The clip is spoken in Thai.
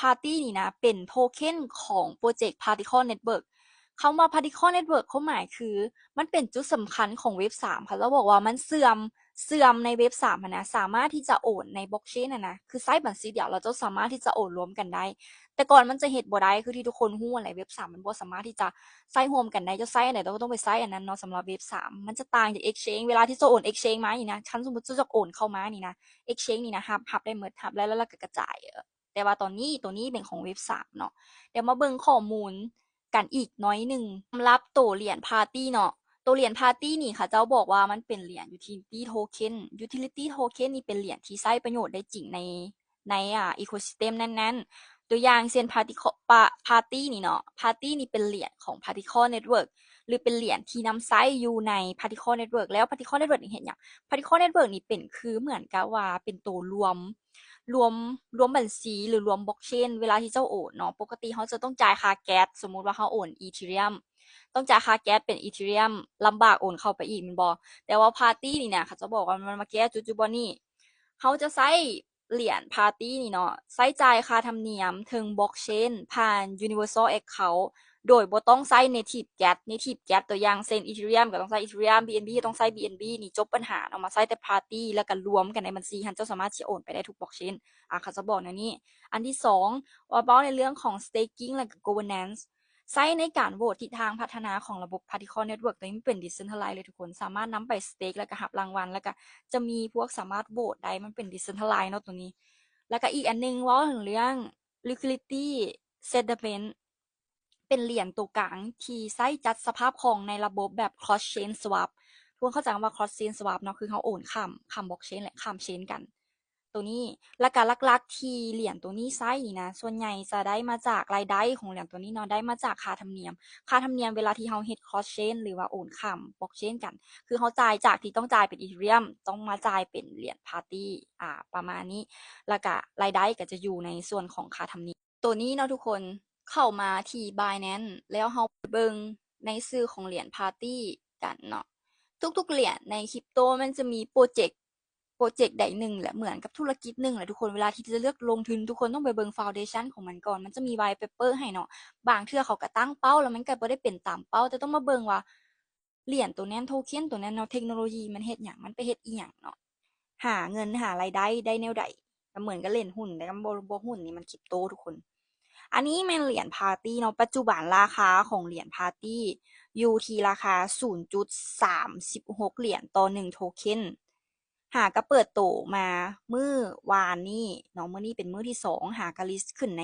Party นี่นะเป็นโทเค็นของโปรเจกต์ Particle Network คำว่า Particle Network เขาหมายคือมันเป็นจุดสำคัญของเว็บ3ค่ะแล้วบอกว่ามันเสื่อมในเว็บ3นะสามารถที่จะโอนในบล็อกเชนนะคือไซต์บัญชีเดียวเราจะสามารถที่จะโอนรวมกันได้แต่ก่อนมันจะเฮ็ดบ่ได้คือที่ทุกคนฮู้อะไรเว็บ3มันบ่สามารถที่จะไซต์รวมกันได้จะไซต์อันไหนเราก็ต้องไปไซต์อันนั้นเนาะสำหรับเว็บ3มันจะต่างจาก Exchange เวลาที่จะโอน Exchange มานี่นะฉันสมมุติจะโอนเข้ามานี่นะ Exchange นี่นะรับได้หมดรับแล้วก็กระจายแต่ว่าตอนนี้ตัวนี้เป็นของเว็บ3เนาะเดี๋ยวมาเบิ่งข้อมูลกันอีกน้อยหนึ่งสำหรับตัวเหรียญ Party เนาะตัวเหรียญ Party นี่ค่ะเจ้าบอกว่ามันเป็นเหรียญ Utility Token Utility Token นี่เป็นเหรียญที่ใช้ประโยชน์ได้จริงในEcosystem นั้นๆตัวอย่างเช่น Party นี่เนาะ Party นี่เป็นเหรียญของ Particle Network หรือเป็นเหรียญที่นำใช้อยู่ใน Particle Network แล้ว Particle Network นี่เห็นอย่าง Particle Network นี่เป็นคือเหมือนกับว่าเป็นตัวรวมบัญชีหรือรวมบล็อกเชนเวลาที่เจ้าโอนเนาะปกติเขาจะต้องจ่ายค่าแก๊สสมมุติว่าเขาโอนอีเธเรียมต้องจ่ายค่าแก๊สเป็นอีเธเรียมลำบากโอนเข้าไปอีกมันบอแต่ว่าพาร์ตี้นี่เนี่ยเขาจะบอกว่ามันมาแก้จุดบอนี่เขาจะใช้เหรียญพาร์ตี้นี่เนาะใช้จ่ายค่าธรรมเนียมถึงบล็อกเชนผ่าน Universal Account โดยบ่ต้องใช้ native gas ตัวอย่างเช่น Ethereum ก็ต้องใช้ Ethereum BNB ก็ต้องใช้ BNB นี่จบปัญหาเอามาใช้แต่ Party แล้วก็รวมกันในบัญชีหันเจ้าสามารถสิโอนไปได้ทุกบล็อกเชนเขาจะบอกแนวนี้อันที่2ว่าเว้าในเรื่องของ staking และก็ governance ใช้ในการโหวตทิศทางพัฒนาของระบบ Particle Network ตัวนี้มันเป็น decentralized เลยทุกคนสามารถนำไป stake แล้วก็รับรางวัลแล้วก็จะมีพวกสามารถโหวตได้มันเป็น decentralized เนาะตัวนี้แล้วก็อีกอันนึงเว้าถึงเรื่อง liquidity settlement เป็นเหรียญตัวกลางที่ใช้จัดสภาพคล่องในระบบแบบ cross chain swap ทุกคนเข้าใจว่า cross chain swap เนาะคือเขาโอนข้ามบล็อกเชนและข้ามเชนกันตัวนี้และการลักๆที่เหรียญตัวนี้ใช้นี่นะส่วนใหญ่จะได้มาจากรายได้ของเหรียญตัวนี้เนาะได้มาจากค่าธรรมเนียมเวลาที่เราเฮ็ด cross chain หรือว่าโอนข้ามบล็อกเชนกันคือเขาจ่ายจากที่ต้องจ่ายเป็น Ethereum ต้องมาจ่ายเป็นเหรียญ Party ประมาณนี้แล้วก็รายได้ก็จะอยู่ในส่วนของค่าธรรมเนียมตัวนี้เนาะทุกคนเข้ามาที่ Binance แล้วเราไปเบิ่งในชื่อของเหรียญ Party กันเนาะทุกๆเหรียญในคริปโตมันจะมีโปรเจกต์ใดหนึ่งแหละเหมือนกับธุรกิจหนึ่งแหละทุกคนเวลาที่จะเลือกลงทุนทุกคนต้องไปเบิ่ง Foundation ของมันก่อนมันจะมี White Paper ให้เนาะบางเทื่อเขาก็ตั้งเป้าแล้วมันก็บ่ได้เป็นตามเป้าแต่ต้องมาเบิ่งว่าเหรียญตัวนั้นโทเค็นตัวนั้นเนาะเทคโนโลยีมันเฮ็ดหยังมันไปเฮ็ดอีหยังเนาะหาเงินหารายได้แนวใดก็เหมือนกับเล่นหุ้นแต่ก็บ่หุ้นนี่มันคริปโตทุกคน อันนี้เป็นเหรียญพาร์ตี้เนาะปัจจุบันราคาของเหรียญพาร์ตี้อยู่ที่ราคา 0.36 เหรียญต่อ1โทเค็นหากก็เปิดโตมามื้อวานนี้เนาะมื้อนี้เป็นมื้อที่2หากะลิสต์ขึ้นใน